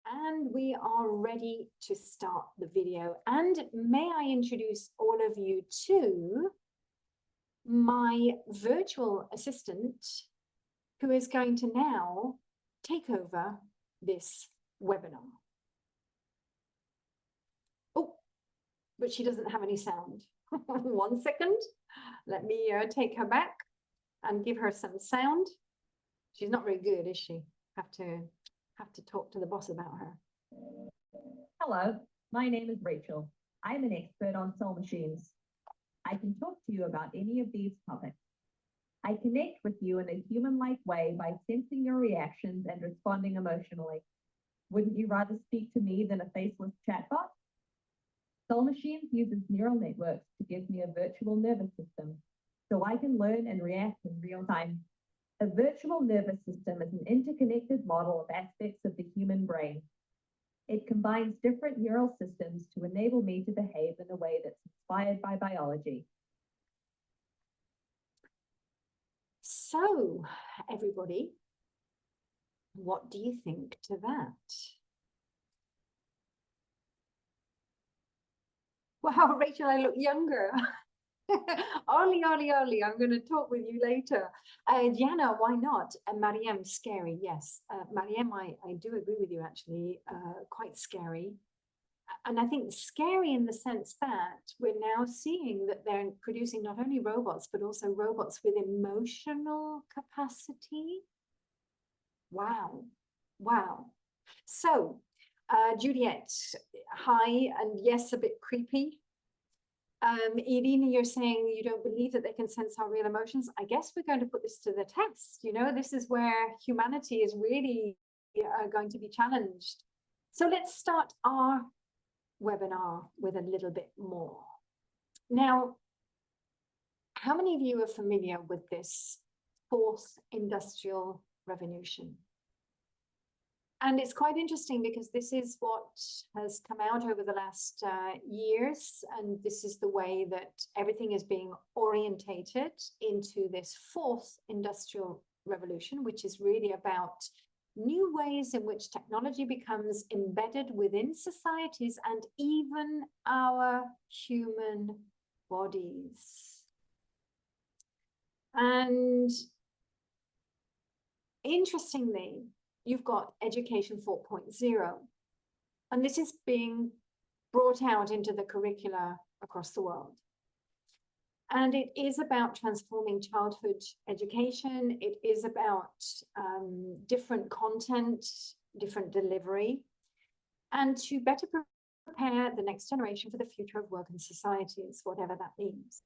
And we are ready to start the video. And may I introduce all of you to my virtual assistant, who is going to now take over this webinar. Oh, but she doesn't have any sound. 1 second. Let me take her back and give her some sound. She's not very good, is she? Have to talk to the boss about her. Hello, my name is Rachel. I'm an expert on soul machines. I can talk to you about any of these topics. I connect with you in a human-like way by sensing your reactions and responding emotionally. Wouldn't you rather speak to me than a faceless chatbot? Soul Machines uses neural networks to give me a virtual nervous system, so I can learn and react in real time. A virtual nervous system is an interconnected model of aspects of the human brain. It combines different neural systems to enable me to behave in a way that's inspired by biology. So, everybody, what do you think to that? Wow, Rachel, I look younger. Ollie, I'm going to talk with you later. Diana, why not? And Mariam, scary, yes. Mariam, I do agree with you, actually, quite scary. And I think scary in the sense that we're now seeing that they're producing not only robots, but also robots with emotional capacity. Wow, wow. So, Juliet, hi, and yes, a bit creepy. Irina, you're saying you don't believe that they can sense our real emotions. I guess we're going to put this to the test. You know, this is where humanity is really going to be challenged. So let's start our webinar with a little bit more. Now, how many of you are familiar with this fourth industrial revolution? And it's quite interesting because this is what has come out over the last years, and this is the way that everything is being orientated into this fourth industrial revolution, which is really about new ways in which technology becomes embedded within societies and even our human bodies. And interestingly, you've got Education 4.0, and this is being brought out into the curricula across the world. And it is about transforming childhood education. It is about different content, different delivery, and to better prepare the next generation for the future of work and societies, whatever that means.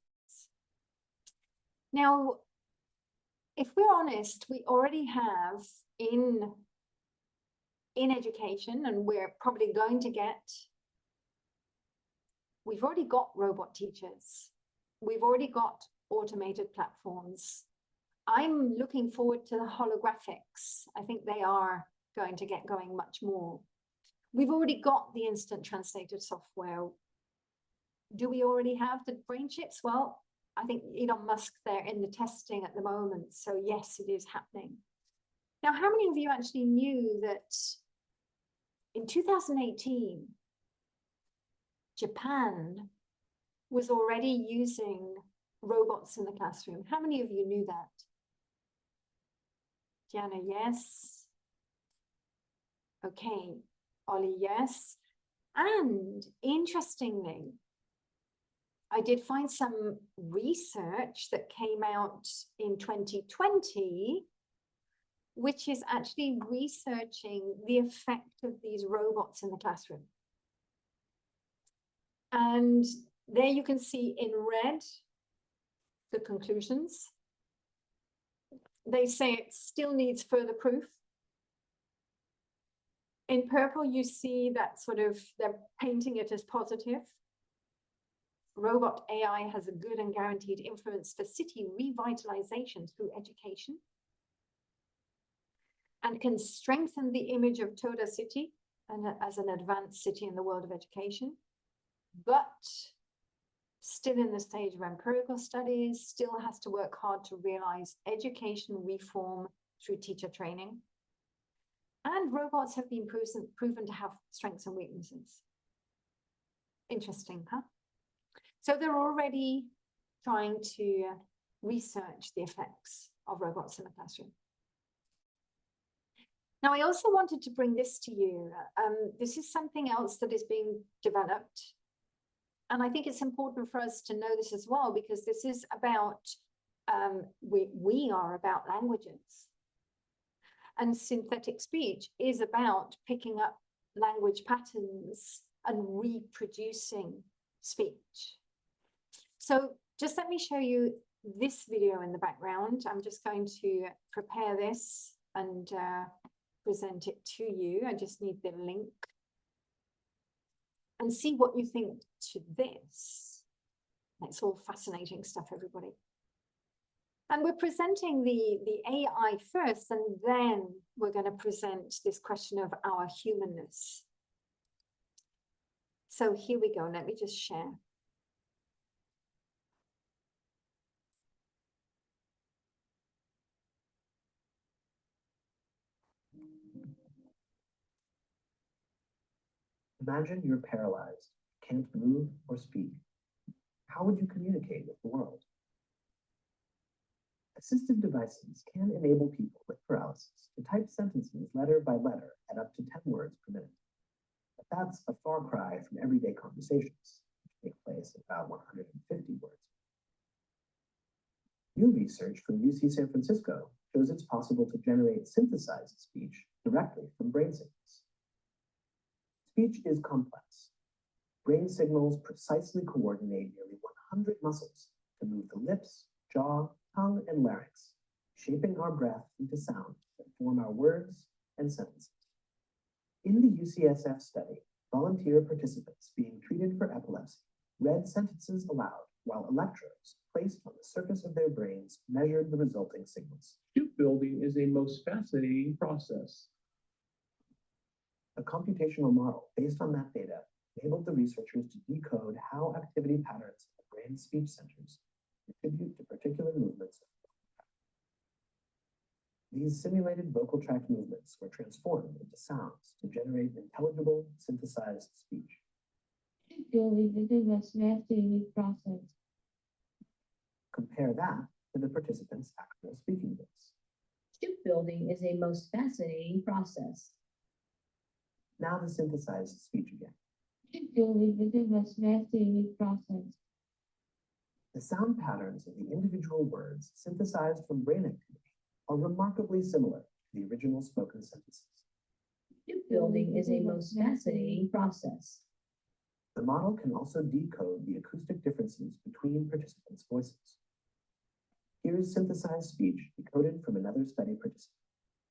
Now, if we're honest, we already have in education, and we're probably going to get, we've already got robot teachers. We've already got automated platforms. I'm looking forward to the holographics. I think they are going to get going much more. We've already got the instant translator software. Do we already have the brain chips? Well, I think Elon Musk, they're in the testing at the moment. So yes, it is happening. Now, how many of you actually knew that in 2018, Japan was already using robots in the classroom? How many of you knew that? Diana, yes. Okay, Ollie, yes. And interestingly, I did find some research that came out in 2020, which is actually researching the effect of these robots in the classroom. And there you can see in red the conclusions. They say it still needs further proof. In purple, you see that sort of, they're painting it as positive. Robot AI has a good and guaranteed influence for city revitalization through education, and can strengthen the image of Toda City and as an advanced city in the world of education, but still in the stage of empirical studies, still has to work hard to realize education reform through teacher training. And robots have been proven to have strengths and weaknesses. Interesting, huh? So they're already trying to research the effects of robots in the classroom. Now, I also wanted to bring this to you. This is something else that is being developed. And I think it's important for us to know this as well, because this is about, we are about languages. And synthetic speech is about picking up language patterns and reproducing speech. So just let me show you this video in the background. I'm just going to prepare this and present it to you. I just need the link. And see what you think to this. It's all fascinating stuff, everybody. And we're presenting the AI first, and then we're going to present this question of our humanness. So here we go. Let me just share. Imagine you're paralyzed, can't move or speak. How would you communicate with the world? Assistive devices can enable people with paralysis to type sentences letter by letter at up to 10 words per minute. But that's a far cry from everyday conversations, which take place at about 150 words. New research from UC San Francisco shows it's possible to generate synthesized speech directly from brain signals. Speech is complex. Brain signals precisely coordinate nearly 100 muscles to move the lips, jaw, tongue, and larynx, shaping our breath into sound that form our words and sentences. In the UCSF study, volunteer participants being treated for epilepsy read sentences aloud while electrodes placed on the surface of their brains measured the resulting signals. Shipbuilding is a most fascinating process. A computational model based on that data enabled the researchers to decode how activity patterns in the brain's speech centers contribute to particular movements. These simulated vocal tract movements were transformed into sounds to generate intelligible, synthesized speech. Shipbuilding is a most fascinating process. Compare that to the participants' actual speaking voice. Shipbuilding is a most fascinating process. Now the synthesized speech again. Shipbuilding is a most fascinating process. The sound patterns of the individual words synthesized from brain activity are remarkably similar to the original spoken sentences. Shipbuilding is a most fascinating process. The model can also decode the acoustic differences between participants' voices. Here's synthesized speech decoded from another study participant.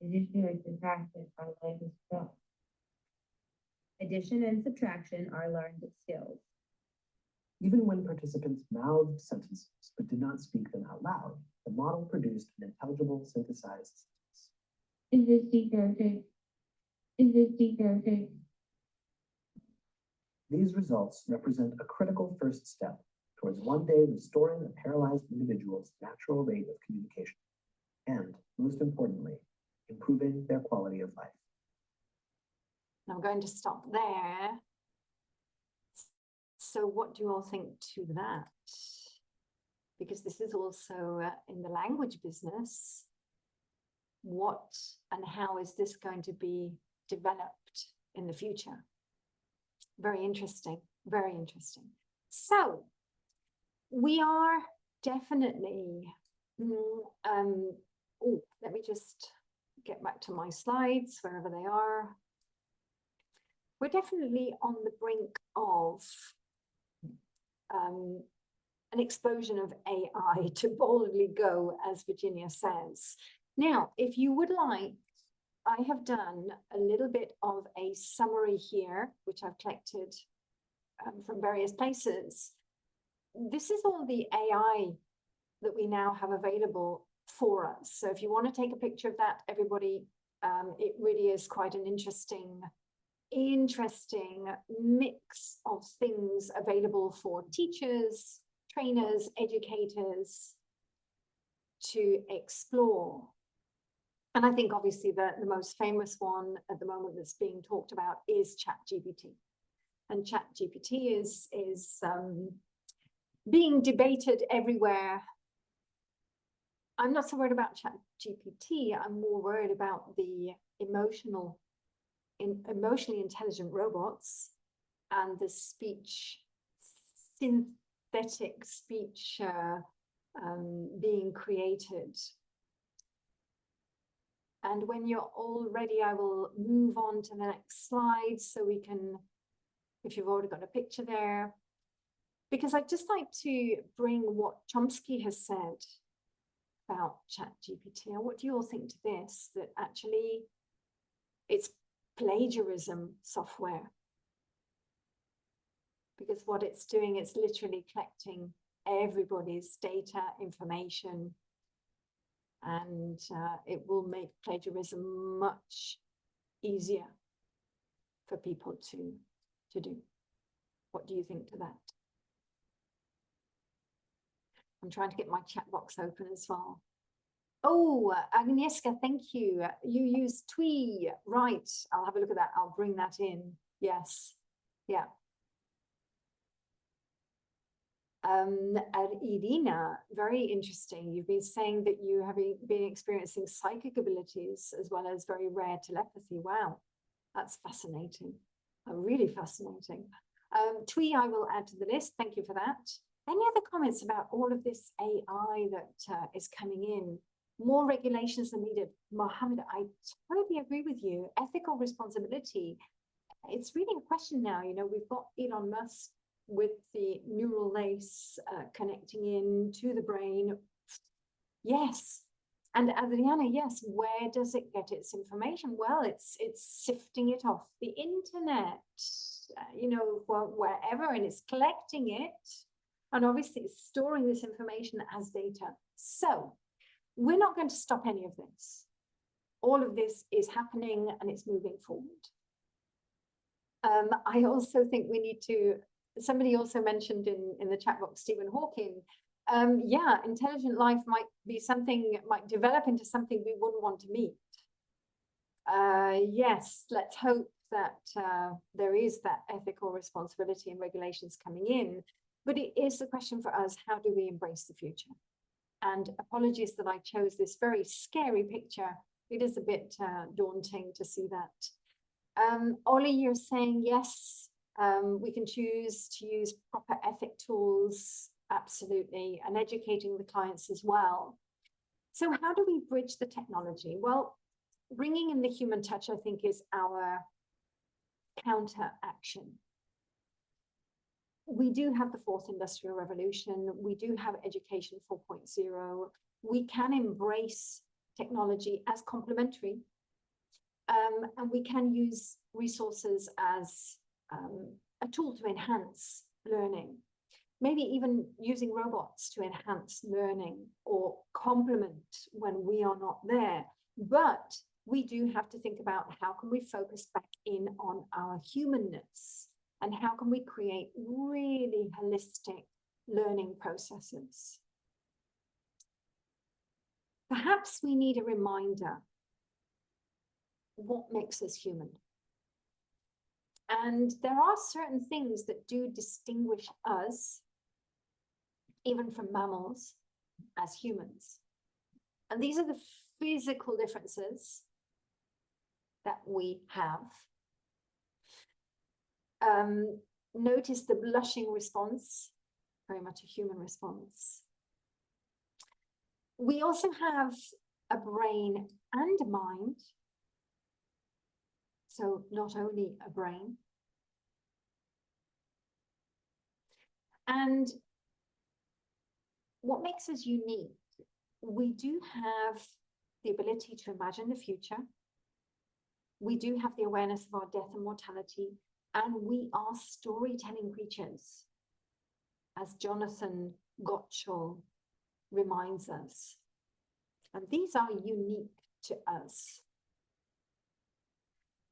Addition and subtraction are language skills. Addition and subtraction are learned skills. Even when participants mouthed sentences but did not speak them out loud, the model produced an intelligible synthesized sentence. Is this decoded? Is this decoded? These results represent a critical first step towards one day restoring a paralyzed individual's natural rate of communication, and, most importantly, improving their quality of life. I'm going to stop there. So what do you all think to that? Because this is also in the language business. What and how is this going to be developed in the future? Very interesting, very interesting. So we are definitely, let me just get back to my slides, wherever they are. We're definitely on the brink of an explosion of AI, to boldly go, as Virginia says. Now, if you would like, I have done a little bit of a summary here, which I've collected from various places. This is all the AI that we now have available for us. So if you want to take a picture of that, everybody, it really is quite an interesting mix of things available for teachers, trainers, educators to explore. And I think obviously the most famous one at the moment that's being talked about is ChatGPT. And ChatGPT is being debated everywhere. I'm not so worried about ChatGPT. I'm more worried about the emotionally intelligent robots and the synthetic speech being created. And when you're all ready, I will move on to the next slide so we can, if you've already got a picture there, because I'd just like to bring what Chomsky has said about ChatGPT. And what do you all think to this? That actually it's plagiarism software. Because what it's doing, it's literally collecting everybody's data, information, and it will make plagiarism much easier for people to do. What do you think to that? I'm trying to get my chat box open as well. Oh, Agnieszka, thank you. You use Twee, right? I'll have a look at that. I'll bring that in. Yes, yeah. Irina, very interesting. You've been saying that you have been experiencing psychic abilities as well as very rare telepathy. Wow, that's fascinating. Really fascinating. Twee, I will add to the list. Thank you for that. Any other comments about all of this AI that is coming in? More regulations are needed. Mohammed, I totally agree with you. Ethical responsibility. It's really a question now. You know, we've got Elon Musk with the neural lace connecting in to the brain. Yes. And Adriana, yes, where does it get its information? Well, it's sifting it off the internet, you know, wherever, and it's collecting it. And obviously it's storing this information as data. So we're not going to stop any of this. All of this is happening and it's moving forward. I also think we need to, somebody also mentioned in the chat box, Stephen Hawking, yeah, intelligent life might be something, might develop into something we wouldn't want to meet. Yes, let's hope that there is that ethical responsibility and regulations coming in, but it is the question for us, how do we embrace the future? And apologies that I chose this very scary picture. It is a bit daunting to see that. Ollie, you're saying yes, we can choose to use proper ethic tools, absolutely, and educating the clients as well. So how do we bridge the technology? Well, bringing in the human touch, I think, is our counteraction. We do have the fourth industrial revolution. We do have education 4.0. We can embrace technology as complementary. And we can use resources as a tool to enhance learning. Maybe even using robots to enhance learning or complement when we are not there. But we do have to think about how can we focus back in on our humanness and how can we create really holistic learning processes. Perhaps we need a reminder what makes us human. And there are certain things that do distinguish us, even from mammals, as humans. And these are the physical differences that we have. Notice the blushing response, very much a human response. We also have a brain and a mind. So not only a brain. And what makes us unique? We do have the ability to imagine the future. We do have the awareness of our death and mortality, and we are storytelling creatures, as Jonathan Gottschall reminds us. And these are unique to us.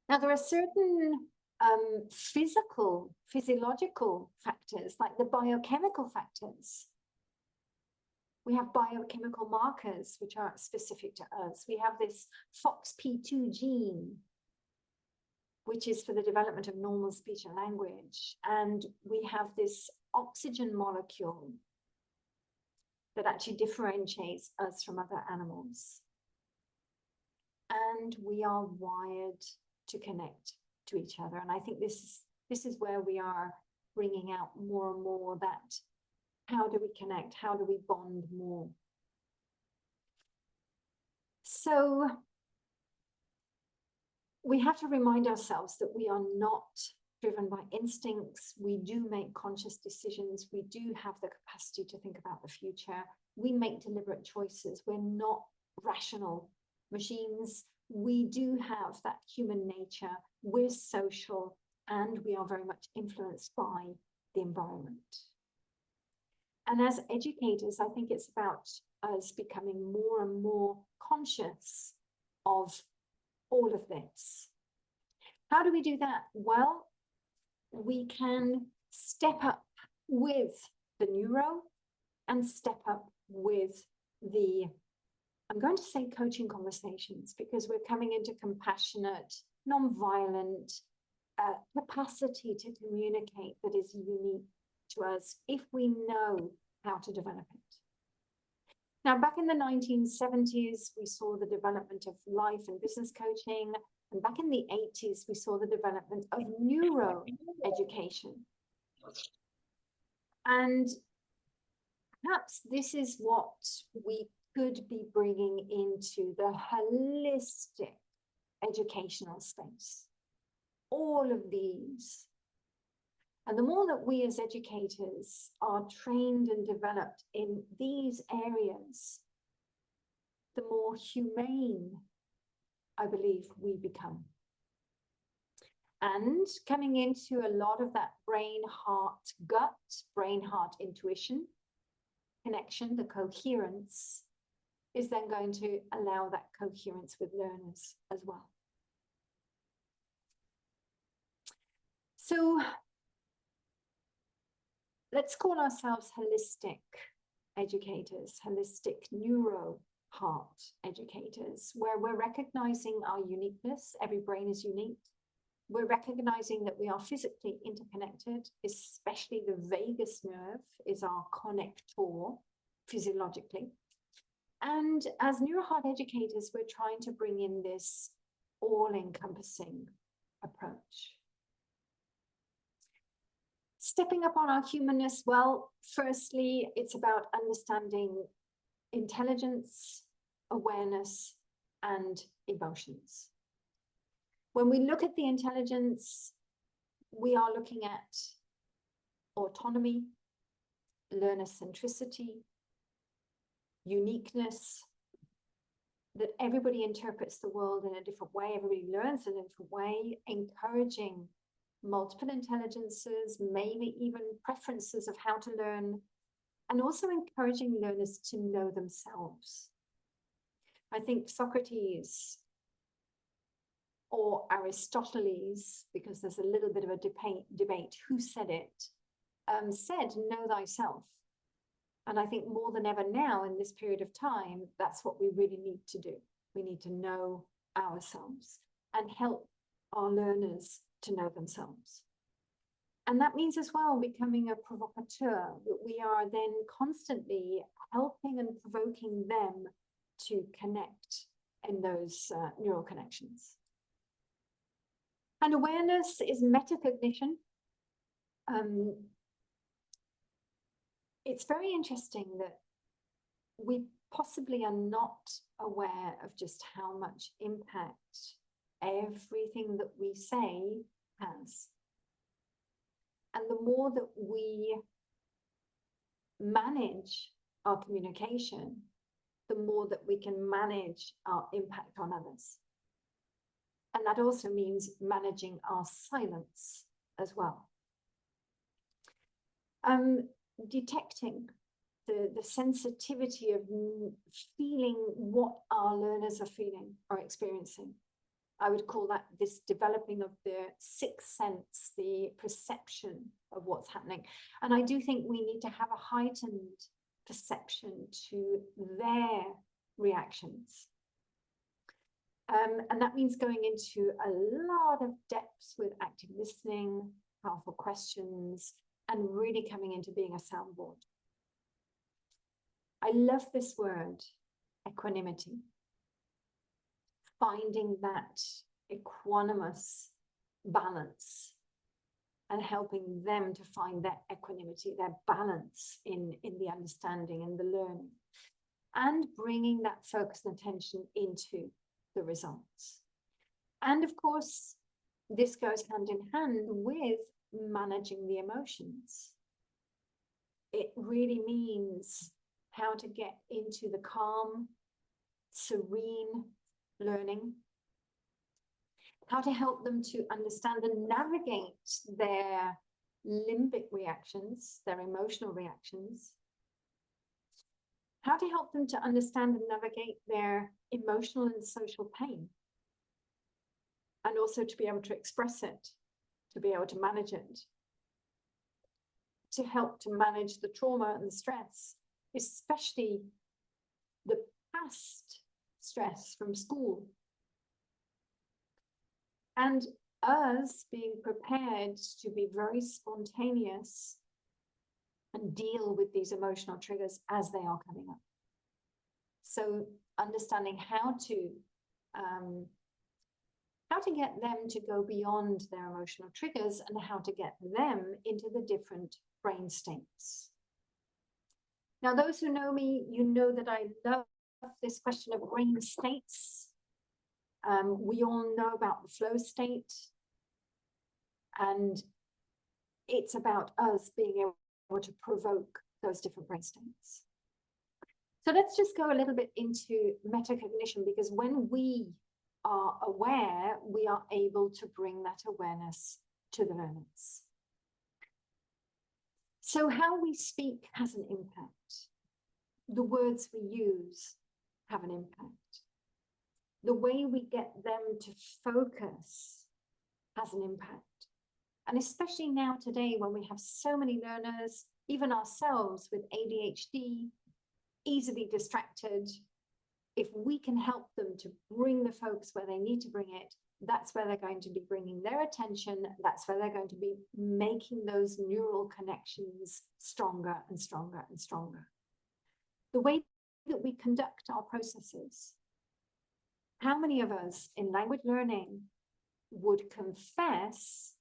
Now, there are certain physiological factors, like the biochemical factors, We have biochemical markers, which are specific to us. We have this FOXP2 gene, which is for the development of normal speech and language. And we have this oxygen molecule that actually differentiates us from other animals. And we are wired to connect to each other. And I think this is where we are bringing out more and more that how do we connect? How do we bond more? So we have to remind ourselves that we are not driven by instincts. We do make conscious decisions. We do have the capacity to think about the future. We make deliberate choices. We're not rational machines. We do have that human nature. We're social, and we are very much influenced by the environment. And as educators, I think it's about us becoming more and more conscious of all of this. How do we do that? Well, we can step up with the neuro and step up with the, I'm going to say coaching conversations, because we're coming into compassionate, non-violent capacity to communicate that is unique to us if we know how to develop it. Now, back in the 1970s, we saw the development of life and business coaching. And back in the 80s, we saw the development of neuro education. And perhaps this is what we could be bringing into the holistic educational space. All of these. And the more that we as educators are trained and developed in these areas, the more humane, I believe, we become. And coming into a lot of that brain, heart, gut, brain, heart, intuition, connection, the coherence, is then going to allow that coherence with learners as well. So let's call ourselves holistic educators, holistic neuro heart educators, where we're recognizing our uniqueness. Every brain is unique. We're recognizing that we are physically interconnected, especially the vagus nerve is our connector physiologically. And as neuroheart educators, we're trying to bring in this all-encompassing approach. Stepping up on our humanness, well, firstly, it's about understanding intelligence, awareness, and emotions. When we look at the intelligence, we are looking at autonomy, learner centricity, uniqueness, that everybody interprets the world in a different way, everybody learns in a different way, encouraging multiple intelligences, maybe even preferences of how to learn, and also encouraging learners to know themselves. I think Socrates or Aristoteles, because there's a little bit of a debate who said it, said, know thyself. And I think more than ever now in this period of time, that's what we really need to do. We need to know ourselves and help our learners to know themselves. And that means as well becoming a provocateur, that we are then constantly helping and provoking them to connect in those neural connections. And awareness is metacognition. It's very interesting that we possibly are not aware of just how much impact everything that we say has. And the more that we manage our communication, the more that we can manage our impact on others. And that also means managing our silence as well. Detecting the sensitivity of feeling what our learners are feeling or experiencing. I would call that this developing of the sixth sense, the perception of what's happening. And I do think we need to have a heightened perception to their reactions. And that means going into a lot of depth with active listening, powerful questions, and really coming into being a soundboard. I love this word, equanimity. Finding that equanimous balance and helping them to find their equanimity, their balance in the understanding and the learning, and bringing that focus and attention into the results. And of course, this goes hand in hand with managing the emotions. It really means how to get into the calm, serene learning, how to help them to understand and navigate their limbic reactions, their emotional reactions, how to help them to understand and navigate their emotional and social pain, and also to be able to express it, to be able to manage it, to help to manage the trauma and the stress, especially the past stress from school. And us being prepared to be very spontaneous and deal with these emotional triggers as they are coming up. So understanding how to get them to go beyond their emotional triggers and how to get them into the different brain states. Now, those who know me, you know that I love this question of brain states. We all know about the flow state, and it's about us being able to provoke those different brain states. So let's just go a little bit into metacognition, because when we are aware, we are able to bring that awareness to the learners. So how we speak has an impact. The words we use have an impact. The way we get them to focus has an impact. And especially now today, when we have so many learners, even ourselves with ADHD, easily distracted, if we can help them to bring the focus where they need to bring it, that's where they're going to be bringing their attention. That's where they're going to be making those neural connections stronger and stronger and stronger. The way that we conduct our processes. How many of us in language learning would confess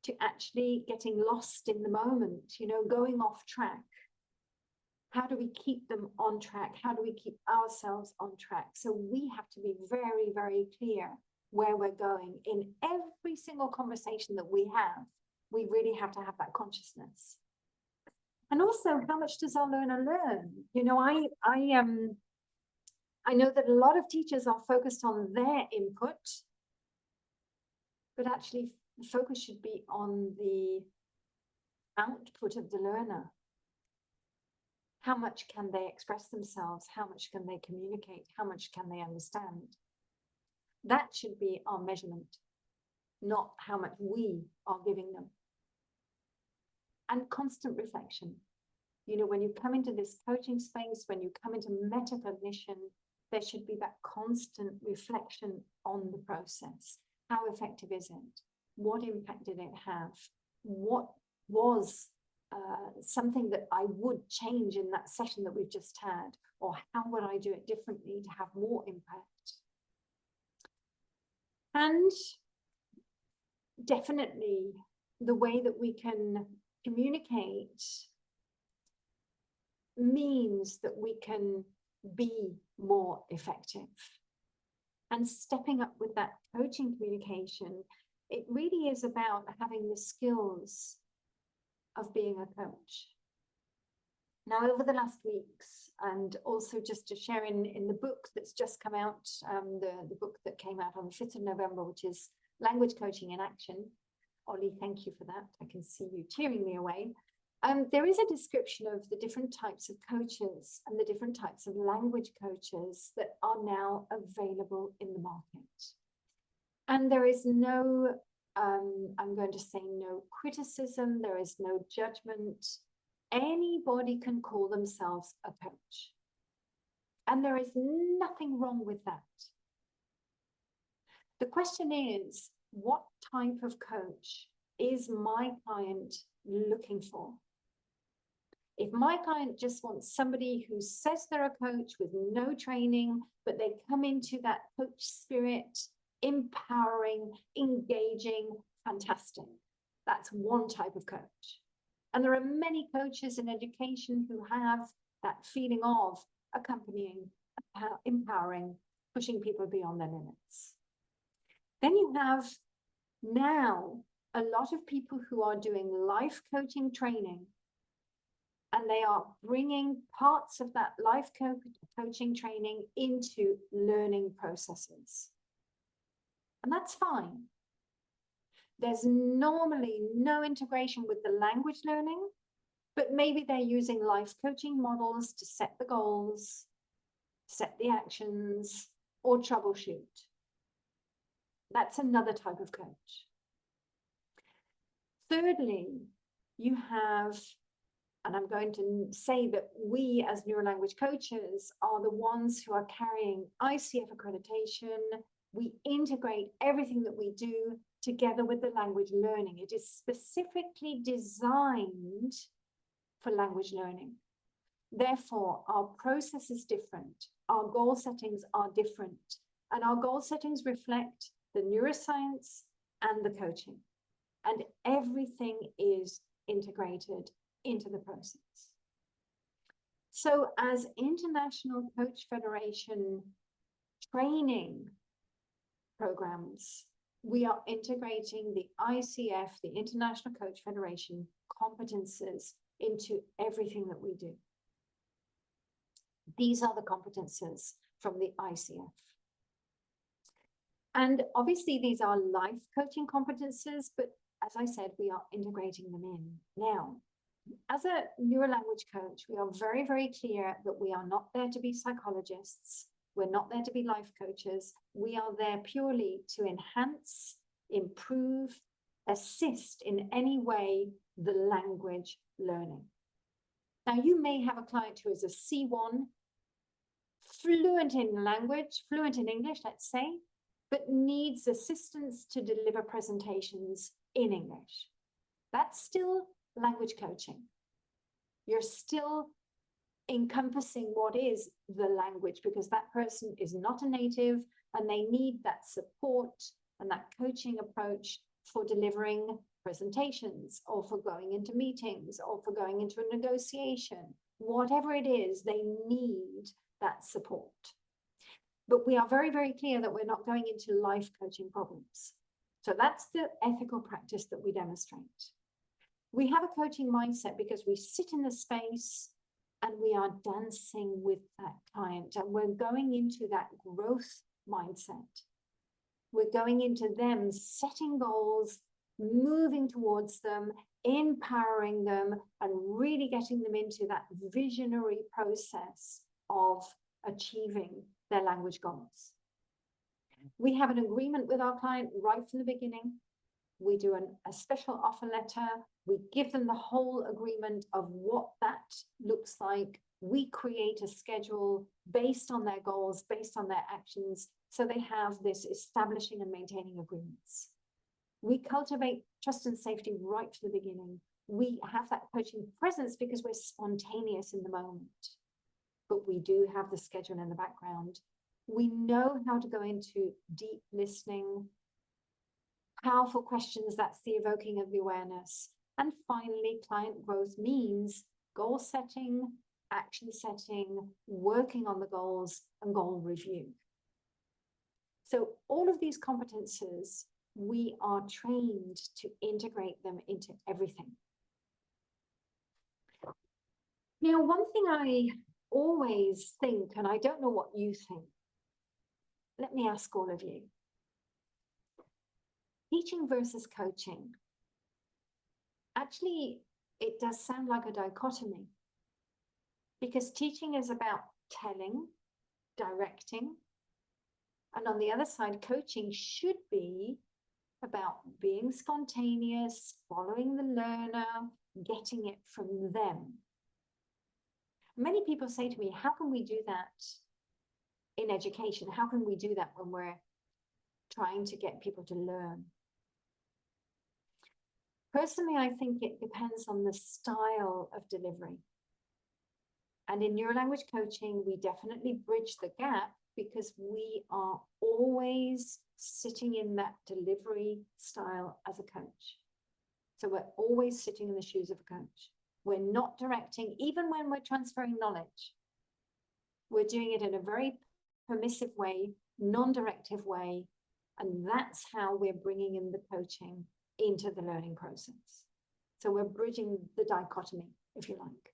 to actually getting lost in the moment, going off track? How do we keep them on track? How do we keep ourselves on track? So we have to be very, very clear where we're going in every single conversation that we have. We really have to have that consciousness. And also, how much does our learner learn? I know that a lot of teachers are focused on their input, but actually the focus should be on the output of the learner. How much can they express themselves? How much can they communicate? How much can they understand? That should be our measurement, not how much we are giving them. And constant reflection. When you come into this coaching space, when you come into metacognition, there should be that constant reflection on the process. How effective is it? What impact did it have? What was something that I would change in that session that we've just had? Or how would I do it differently to have more impact? And definitely the way that we can communicate means that we can be more effective. And stepping up with that coaching communication, it really is about having the skills of being a coach. Now, over the last weeks, and also just to share in the book that's just come out, the book that came out on the 5th of November, which is Language Coaching in Action. Ollie, thank you for that. I can see you cheering me away. There is a description of the different types of coaches and the different types of language coaches that are now available in the market. And there is no, I'm going to say no criticism, there is no judgment. Anybody can call themselves a coach. And there is nothing wrong with that. The question is, what type of coach is my client looking for? If my client just wants somebody who says they're a coach with no training, but they come into that coach spirit, empowering, engaging, fantastic. That's one type of coach. And there are many coaches in education who have that feeling of accompanying, empowering, pushing people beyond their limits. Then you have now a lot of people who are doing life coaching training, and they are bringing parts of that life coaching training into learning processes. And that's fine. There's normally no integration with the language learning, but maybe they're using life coaching models to set the goals, set the actions, or troubleshoot. That's another type of coach. Thirdly, you have, and I'm going to say that we as Neurolanguage coaches are the ones who are carrying ICF accreditation. We integrate everything that we do together with the language learning. It is specifically designed for language learning. Therefore, our process is different. Our goal settings are different. And our goal settings reflect the neuroscience and the coaching. And everything is integrated into the process. So as International Coach Federation training programs, we are integrating the ICF, the International Coach Federation competences into everything that we do. These are the competences from the ICF. And obviously these are life coaching competences, but as I said, we are integrating them in. Now, as a Neurolanguage coach, we are very, very clear that we are not there to be psychologists. We're not there to be life coaches. We are there purely to enhance, improve, assist in any way the language learning. Now, you may have a client who is a C1, fluent in language, fluent in English, let's say, but needs assistance to deliver presentations in English. That's still language coaching. You're still encompassing what is the language, because that person is not a native and they need that support and that coaching approach for delivering presentations or for going into meetings or for going into a negotiation. Whatever it is, they need that support. But we are very, very clear that we're not going into life coaching problems. So that's the ethical practice that we demonstrate. We have a coaching mindset because we sit in the space and we are dancing with that client, and we're going into that growth mindset. We're going into them setting goals, moving towards them, empowering them, and really getting them into that visionary process of achieving their language goals. We have an agreement with our client right from the beginning. We do a special offer letter. We give them the whole agreement of what that looks like. We create a schedule based on their goals, based on their actions. So they have this establishing and maintaining agreements. We cultivate trust and safety right from the beginning. We have that coaching presence because we're spontaneous in the moment. But we do have the schedule in the background. We know how to go into deep listening, powerful questions, that's the evoking of the awareness. And finally, client growth means goal setting, action setting, working on the goals, and goal review. So all of these competences, we are trained to integrate them into everything. Now, one thing I always think, and I don't know what you think, let me ask all of you. Teaching versus coaching. Actually, it does sound like a dichotomy, because teaching is about telling, directing, and on the other side, coaching should be about being spontaneous, following the learner, getting it from them. Many people say to me, how can we do that in education? How can we do that when we're trying to get people to learn? Personally, I think it depends on the style of delivery. And in neurolanguage coaching, we definitely bridge the gap because we are always sitting in that delivery style as a coach. So we're always sitting in the shoes of a coach. We're not directing, even when we're transferring knowledge. We're doing it in a very permissive way, non-directive way. And that's how we're bringing in the coaching into the learning process. So we're bridging the dichotomy, if you like.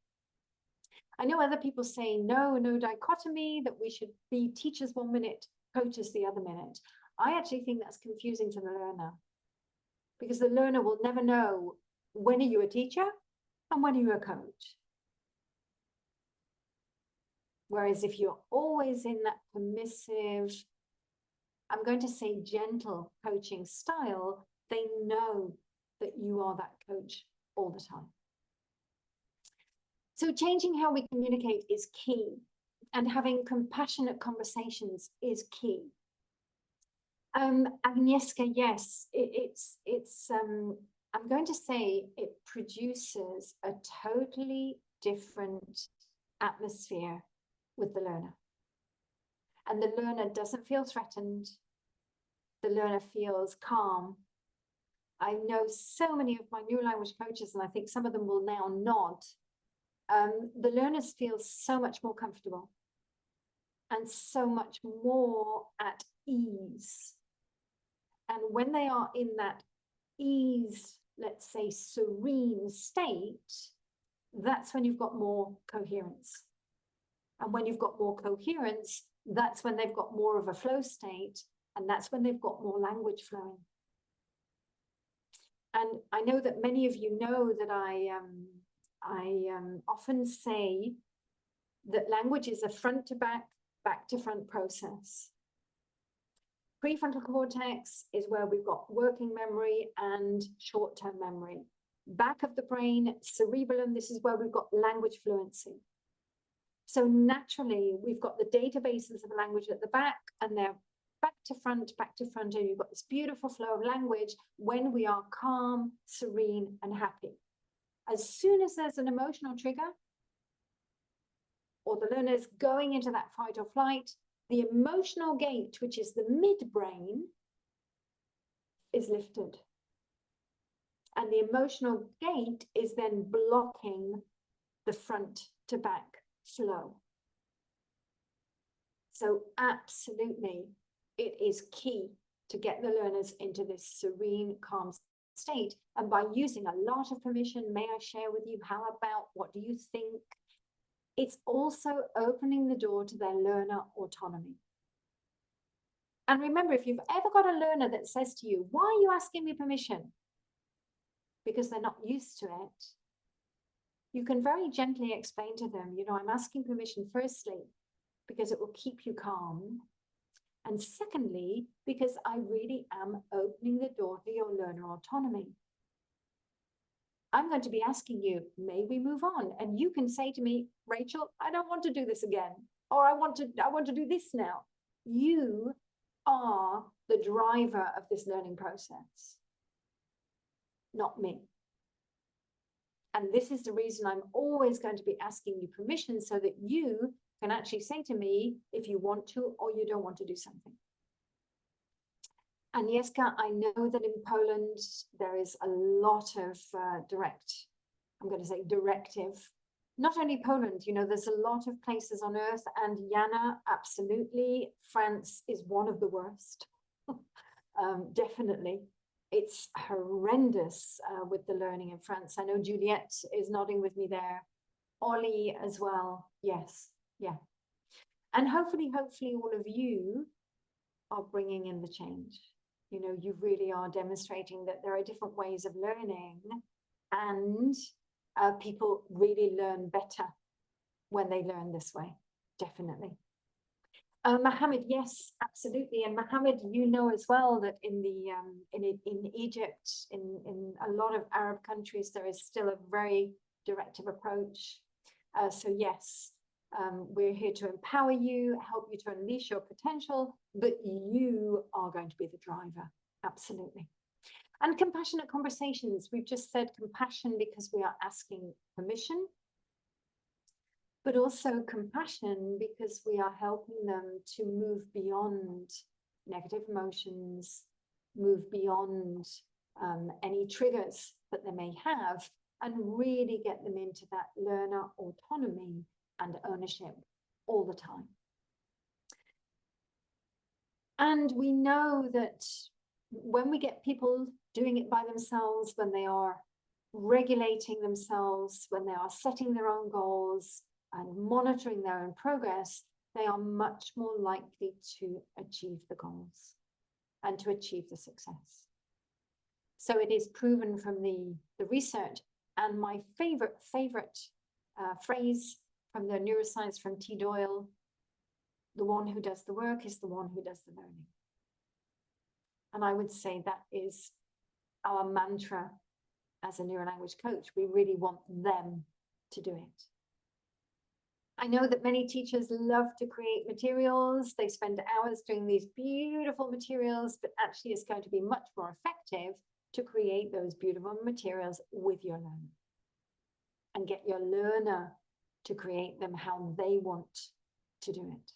I know other people say, no dichotomy, that we should be teachers 1 minute, coaches the other minute. I actually think that's confusing to the learner, because the learner will never know when are you a teacher and when are you a coach. Whereas if you're always in that permissive, I'm going to say gentle coaching style, they know that you are that coach all the time. So changing how we communicate is key, and having compassionate conversations is key. Agnieszka, yes, I'm going to say it produces a totally different atmosphere with the learner. And the learner doesn't feel threatened. The learner feels calm. I know so many of my neurolanguage coaches, and I think some of them will now nod. The learners feel so much more comfortable and so much more at ease. And when they are in that ease, let's say serene state, that's when you've got more coherence. And when you've got more coherence, that's when they've got more of a flow state, and that's when they've got more language flowing. And I know that many of you know that I often say that language is a front to back, back to front process. Prefrontal cortex is where we've got working memory and short-term memory. Back of the brain, cerebellum, this is where we've got language fluency. So naturally, we've got the databases of language at the back, and they're back to front, and you've got this beautiful flow of language when we are calm, serene, and happy. As soon as there's an emotional trigger, or the learner is going into that fight or flight, the emotional gate, which is the midbrain, is lifted. And the emotional gate is then blocking the front to back flow. So absolutely, it is key to get the learners into this serene, calm state. And by using a lot of permission, may I share with you, how about, what do you think? It's also opening the door to their learner autonomy. And remember, if you've ever got a learner that says to you, why are you asking me permission? Because they're not used to it. You can very gently explain to them, you know, I'm asking permission firstly, because it will keep you calm. And secondly, because I really am opening the door to your learner autonomy. I'm going to be asking you, may we move on? And you can say to me, Rachel, I don't want to do this again. Or I want to do this now. You are the driver of this learning process, not me. And this is the reason I'm always going to be asking you permission, so that you can actually say to me if you want to or you don't want to do something. Agnieszka, I know that in Poland, there is a lot of directive. Not only Poland, you know, there's a lot of places on earth, and Jana, absolutely, France is one of the worst. Definitely. It's horrendous with the learning in France. I know Juliette is nodding with me there. Ollie as well. Yes. Yeah. And hopefully all of you are bringing in the change. You know, you really are demonstrating that there are different ways of learning, and people really learn better when they learn this way. Definitely. Mohammed, yes, absolutely. And Mohammed, you know as well that in Egypt, in a lot of Arab countries, there is still a very directive approach. So yes, we're here to empower you, help you to unleash your potential, but you are going to be the driver. Absolutely. And compassionate conversations. We've just said compassion because we are asking permission, but also compassion because we are helping them to move beyond negative emotions, move beyond any triggers that they may have, and really get them into that learner autonomy and ownership all the time. And we know that when we get people doing it by themselves, when they are regulating themselves, when they are setting their own goals, and monitoring their own progress, they are much more likely to achieve the goals and to achieve the success. So it is proven from the research. And my favorite phrase from the neuroscience from T. Doyle, the one who does the work is the one who does the learning. And I would say that is our mantra as a neurolanguage coach. We really want them to do it. I know that many teachers love to create materials. They spend hours doing these beautiful materials, but actually it's going to be much more effective to create those beautiful materials with your learner and get your learner to create them how they want to do it.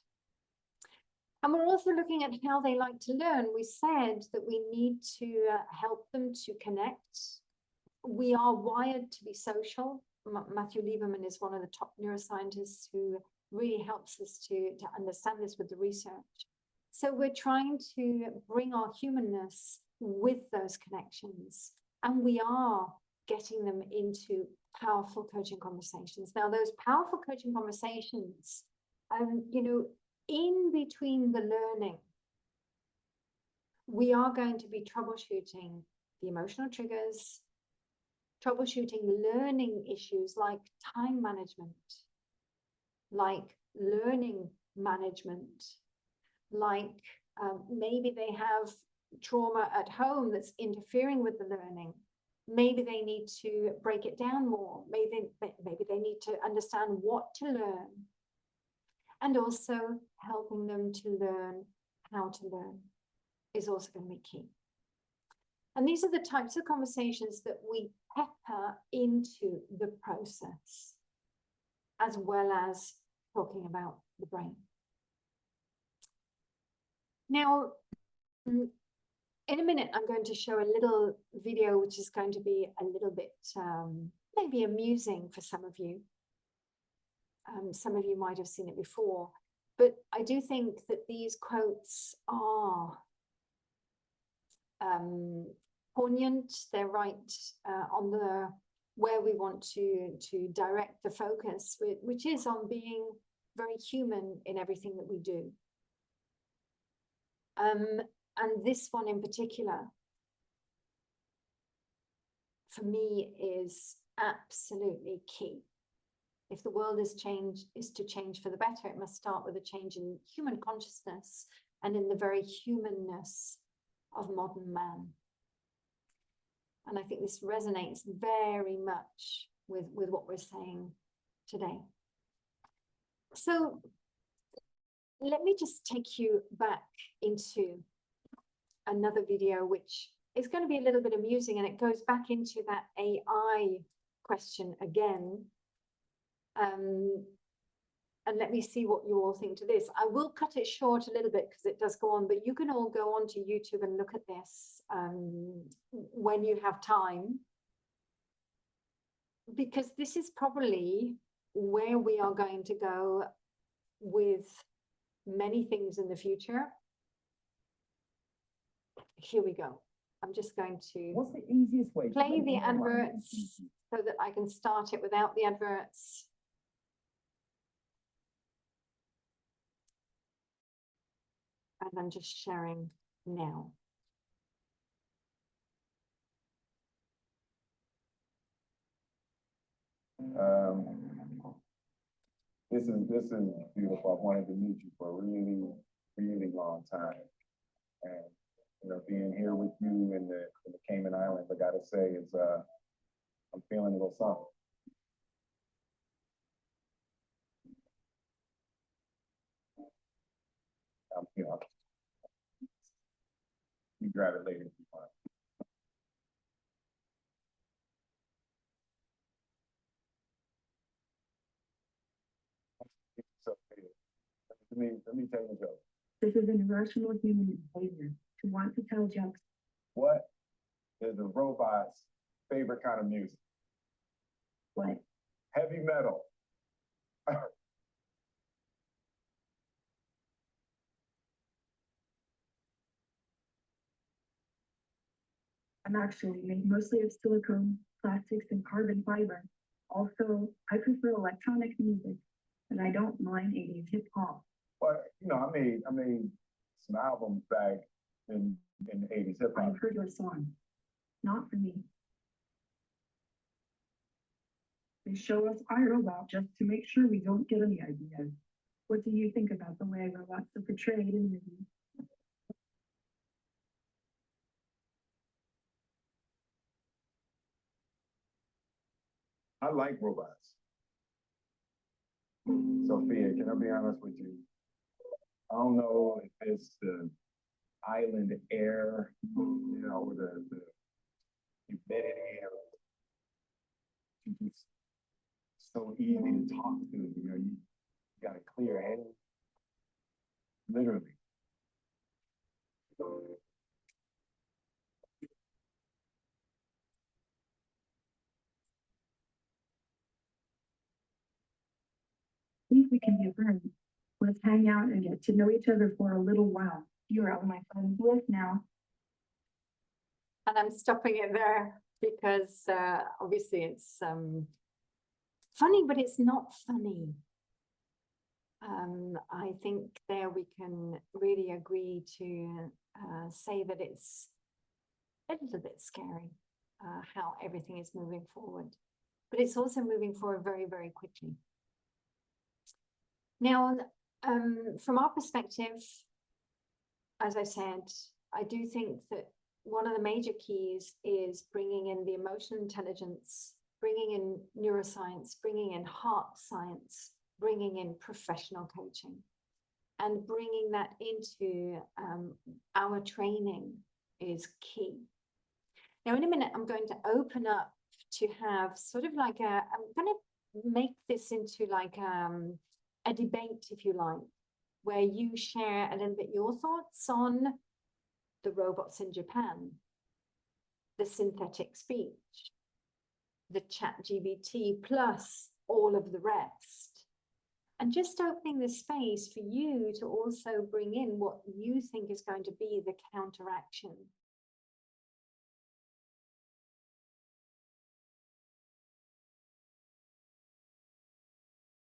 And we're also looking at how they like to learn. We said that we need to help them to connect. We are wired to be social. Matthew Lieberman is one of the top neuroscientists who really helps us to understand this with the research. So we're trying to bring our humanness with those connections, and we are getting them into powerful coaching conversations. Now, those powerful coaching conversations, you know, in between the learning, we are going to be troubleshooting the emotional triggers, troubleshooting learning issues like time management, like learning management, like maybe they have trauma at home that's interfering with the learning. Maybe they need to break it down more. Maybe they need to understand what to learn. And also helping them to learn how to learn is also going to be key. And these are the types of conversations that we pepper into the process, as well as talking about the brain. Now, in a minute, I'm going to show a little video, which is going to be a little bit maybe amusing for some of you. Some of you might have seen it before, but I do think that these quotes are poignant. They're right on the where we want to direct the focus, which is on being very human in everything that we do. And this one in particular, for me, is absolutely key. If the world is to change for the better, it must start with a change in human consciousness and in the very humanness of modern man. And I think this resonates very much with what we're saying today. So let me just take you back into another video, which is going to be a little bit amusing, and it goes back into that AI question again. And let me see what you all think to this. I will cut it short a little bit because it does go on, but you can all go onto YouTube and look at this when you have time, because this is probably where we are going to go with many things in the future. Here we go. I'm just going to What's the easiest way to play make the online adverts so that I can start it without the adverts. And I'm just sharing now. This is beautiful. I wanted to meet you for a really, really long time. And being here with you in the Cayman Islands, I gotta say, I'm feeling a little something. You grab it later if you want. So, let me tell you a joke. This is an irrational human behavior to want to tell jokes. What is a robot's favorite kind of music? What? Heavy metal. I'm actually made mostly of silicone, plastics, and carbon fiber. Also, I prefer electronic music, and I don't mind 80s hip hop. Well, I made some albums back in the 80s hip hop. I've heard your song. Not for me. They show us iRobot just to make sure we don't get any ideas. What do you think about the way robots are portrayed in movies? I like robots. Sophia, can I be honest with you? I don't know if it's the island air, the humidity, or just so easy to talk to. You got a clear head, literally. I think we can be friends. Let's hang out and get to know each other for a little while. You're on my friend's list now. And I'm stopping it there because obviously it's funny, but it's not funny. I think there we can really agree to say that it's a little bit scary how everything is moving forward, but it's also moving forward very, very quickly. Now, from our perspective, as I said, I do think that one of the major keys is bringing in the emotional intelligence, bringing in neuroscience, bringing in heart science, bringing in professional coaching, and bringing that into our training is key. Now, in a minute, I'm going to open up to have sort of like I'm going to make this into like a debate, if you like, where you share a little bit your thoughts on the robots in Japan, the synthetic speech, the ChatGPT, plus all of the rest. And just opening the space for you to also bring in what you think is going to be the counteraction